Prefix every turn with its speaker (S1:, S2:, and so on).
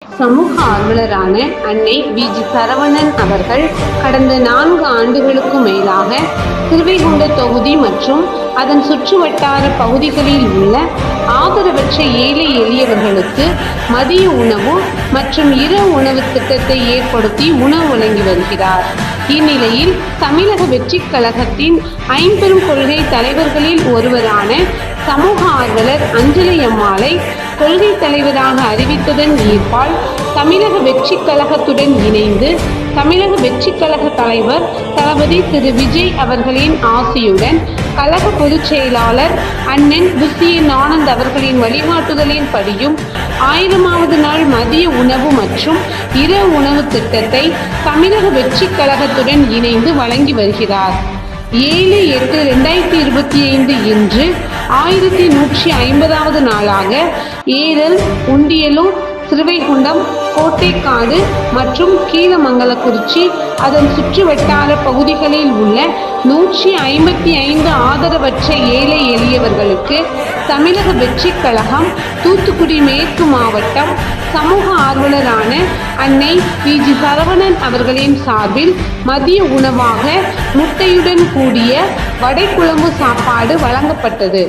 S1: சமூக ஆர்வலரான அன்னை வி.ஜி. சரவணன் அவர்கள் கடந்த 4 ஆண்டுகளுக்கும் மேலாக திருவைகுண்ட தொகுதி மற்றும் அதன் சுற்றுவட்டார பகுதிகளில் உள்ள ஆதரவற்ற ஏழை எளியவர்களுக்கு மதிய உணவு மற்றும் இரவு உணவு திட்டத்தை ஏற்படுத்தி உணவு வழங்கி வருகிறார். இந்நிலையில் தமிழக வெற்றிக் கழகத்தின் ஐம்பெரும் கொள்கை தலைவர்களில் ஒருவரான சமூக ஆர்வலர் அஞ்சலை அம்மாளை கொள்கை தலைவராக அறிவித்ததன் ஈர்ப்பால் தமிழக வெற்றிக் கழகத்துடன் இணைந்து தமிழக வெற்றிக் கழக தலைவர் தளபதி திரு விஜய் அவர்களின் ஆசியுடன் கழக பொதுச் செயலாளர் அண்ணன் புசியன் ஆனந்த் அவர்களின் வழிகாட்டுதலின் படியும் 1000வது நாள் மதிய உணவு மற்றும் இரவு உணவு திட்டத்தை தமிழக வெற்றிக் கழகத்துடன் இணைந்து வழங்கி வருகிறார். 7/8/2025 இன்று 1150வது நாளாக ஏரல், உண்டியலூர், திருவைகுண்டம், கோட்டைக்காடு மற்றும் கீழமங்கலக்குறிச்சி அதன் சுற்றுவட்டார பகுதிகளில் உள்ள 155 ஆதரவற்ற ஏழை எளியவர்களுக்கு தமிழக வெற்றிக் கழகம் தூத்துக்குடி மேற்கு மாவட்டம் சமூக ஆர்வலரான அன்னை வி.ஜி. சரவணன் அவர்களின் சார்பில் மதிய உணவாக முட்டையுடன் கூடிய வடைக்குழம்பு சாப்பாடு வழங்கப்பட்டது.